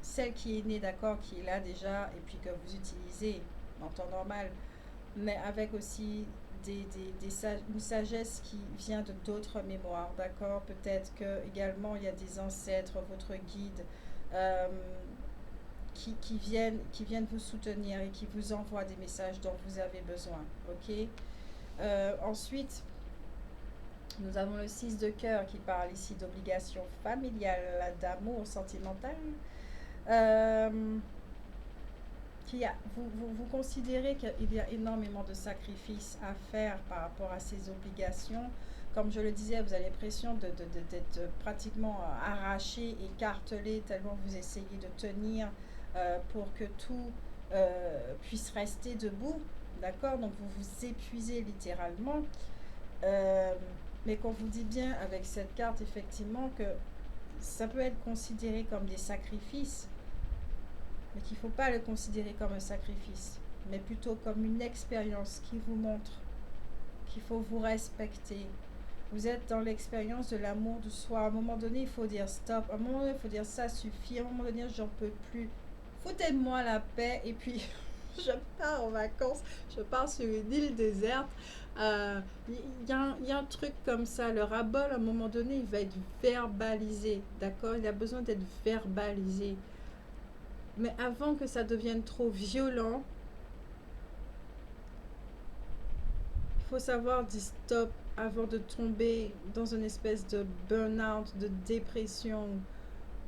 celle qui est née, d'accord, qui est là déjà et puis que vous utilisez en temps normal, mais avec aussi une sagesse qui vient de d'autres mémoires, d'accord? Peut-être que également il y a des ancêtres, votre guide, euh, qui viennent vous soutenir et qui vous envoient des messages dont vous avez besoin, ok? Ensuite, nous avons le 6 de cœur qui parle ici d'obligation familiale, d'amour sentimental. Euh, vous considérez qu'il y a énormément de sacrifices à faire par rapport à ces obligations. Comme je le disais, vous avez l'impression d'être pratiquement arraché, écartelé, tellement vous essayez de tenir pour que tout puisse rester debout. D'accord? Donc vous vous épuisez littéralement. Euh, mais qu'on vous dit bien avec cette carte, effectivement, que ça peut être considéré comme des sacrifices, mais qu'il ne faut pas le considérer comme un sacrifice, mais plutôt comme une expérience qui vous montre qu'il faut vous respecter. Vous êtes dans l'expérience de l'amour de soi. À un moment donné, il faut dire stop. À un moment donné, il faut dire ça suffit. À un moment donné, j'en peux plus. Foutez-moi la paix. Et puis, je pars en vacances. Je pars sur une île déserte. Il y a un truc comme ça. Le ras-bol, à un moment donné, il va être verbalisé. D'accord? Il a besoin d'être verbalisé. Mais avant que ça devienne trop violent, il faut savoir dire stop avant de tomber dans une espèce de burn-out, de dépression,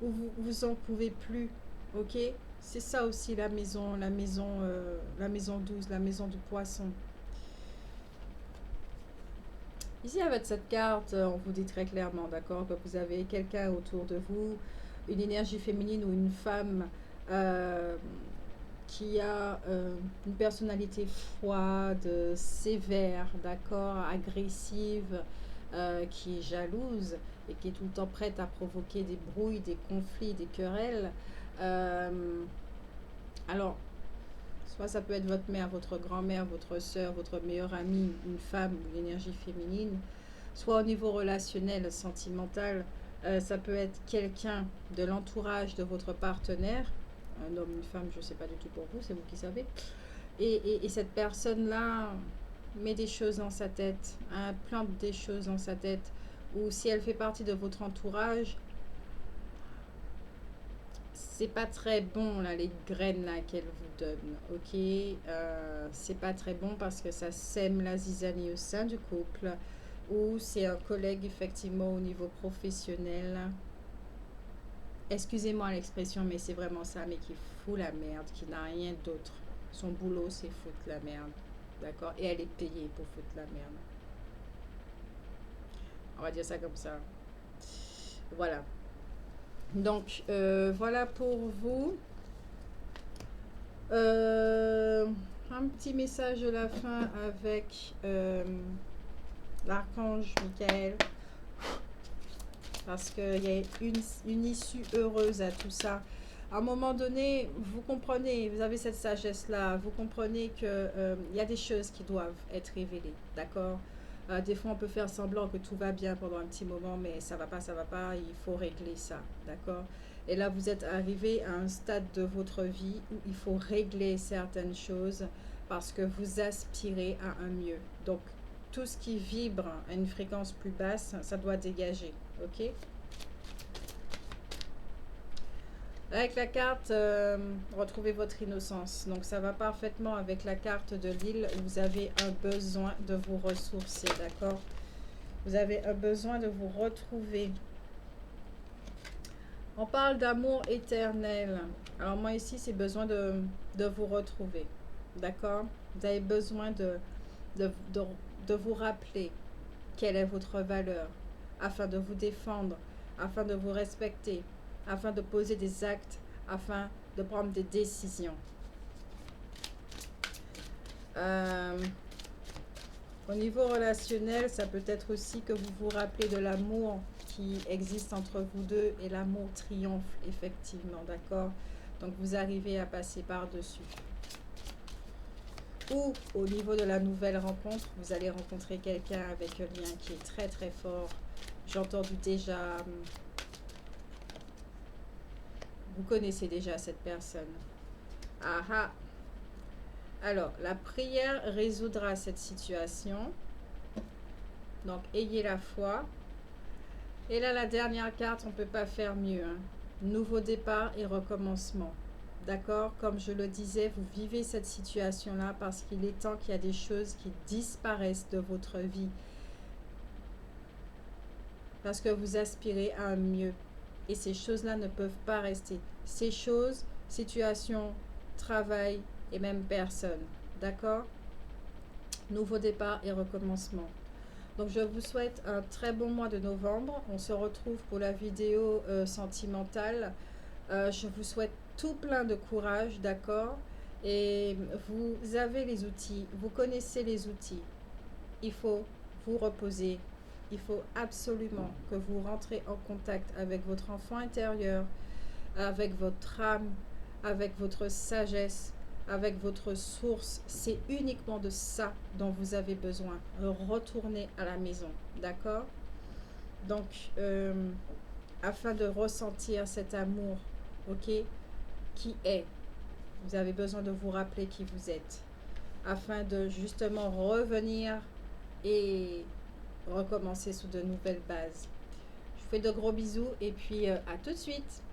où vous en pouvez plus. Ok? C'est ça aussi la maison 12, la maison du poisson. Ici, avec cette carte, on vous dit très clairement, d'accord, que vous avez quelqu'un autour de vous, une énergie féminine ou une femme euh, qui a une personnalité froide, sévère, d'accord, agressive, qui est jalouse et qui est tout le temps prête à provoquer des brouilles, des conflits, des querelles. Euh, alors, soit ça peut être votre mère, votre grand-mère, votre soeur, votre meilleure amie, une femme ou l'énergie féminine, soit au niveau relationnel, sentimental, ça peut être quelqu'un de l'entourage de votre partenaire, un homme, une femme, je ne sais pas du tout pour vous, c'est vous qui savez. Et cette personne-là met des choses dans sa tête, hein, plante des choses dans sa tête. Ou si elle fait partie de votre entourage, c'est pas très bon là, les graines là qu'elle vous donne, ok. C'est pas très bon parce que ça sème la zizanie au sein du couple. Ou c'est un collègue effectivement au niveau professionnel. Excusez-moi l'expression, mais c'est vraiment ça, mais qui fout la merde, qui n'a rien d'autre. Son boulot, c'est foutre la merde. D'accord. Et elle est payée pour foutre la merde. On va dire ça comme ça. Voilà. Donc, voilà pour vous. Un petit message de la fin avec l'archange Michael. Parce qu'il y a une issue heureuse à tout ça. À un moment donné, vous comprenez, vous avez cette sagesse-là, vous comprenez que y a des choses qui doivent être révélées, d'accord. Des fois, on peut faire semblant que tout va bien pendant un petit moment, mais ça va pas, il faut régler ça, d'accord. Et là, vous êtes arrivé à un stade de votre vie où il faut régler certaines choses parce que vous aspirez à un mieux. Donc, tout ce qui vibre à une fréquence plus basse, ça doit dégager, ok. Avec la carte, retrouvez votre innocence. Donc ça va parfaitement avec la carte de l'île. Vous avez un besoin de vous ressourcer, d'accord. Vous avez un besoin de vous retrouver. On parle d'amour éternel. Alors moi ici, c'est besoin de vous retrouver, d'accord. Vous avez besoin de, de, de vous rappeler quelle est votre valeur, afin de vous défendre, afin de vous respecter, afin de poser des actes, afin de prendre des décisions. Au niveau relationnel, ça peut être aussi que vous vous rappelez de l'amour qui existe entre vous deux et l'amour triomphe effectivement, d'accord. Donc vous arrivez à passer par-dessus. Ou au niveau de la nouvelle rencontre, vous allez rencontrer quelqu'un avec un lien qui est très très fort. J'ai entendu déjà, vous connaissez déjà cette personne. Ah ah. Alors, la prière résoudra cette situation. Donc, ayez la foi. Et là, la dernière carte, on ne peut pas faire mieux, hein. Nouveau départ et recommencement. D'accord? Comme je le disais, vous vivez cette situation-là parce qu'il est temps qu'il y a des choses qui disparaissent de votre vie. Parce que vous aspirez à un mieux. Et ces choses-là ne peuvent pas rester. Ces choses, situations, travail et même personne. D'accord? Nouveau départ et recommencement. Donc je vous souhaite un très bon mois de novembre. On se retrouve pour la vidéo sentimentale. Je vous souhaite tout plein de courage, d'accord? Et vous avez les outils, vous connaissez les outils. Il faut vous reposer. Il faut absolument que vous rentrez en contact avec votre enfant intérieur, avec votre âme, avec votre sagesse, avec votre source. C'est uniquement de ça dont vous avez besoin. Retournez à la maison, d'accord? Donc, afin de ressentir cet amour, ok, qui est, vous avez besoin de vous rappeler qui vous êtes, afin de justement revenir et recommencer sous de nouvelles bases. Je vous fais de gros bisous et puis à tout de suite.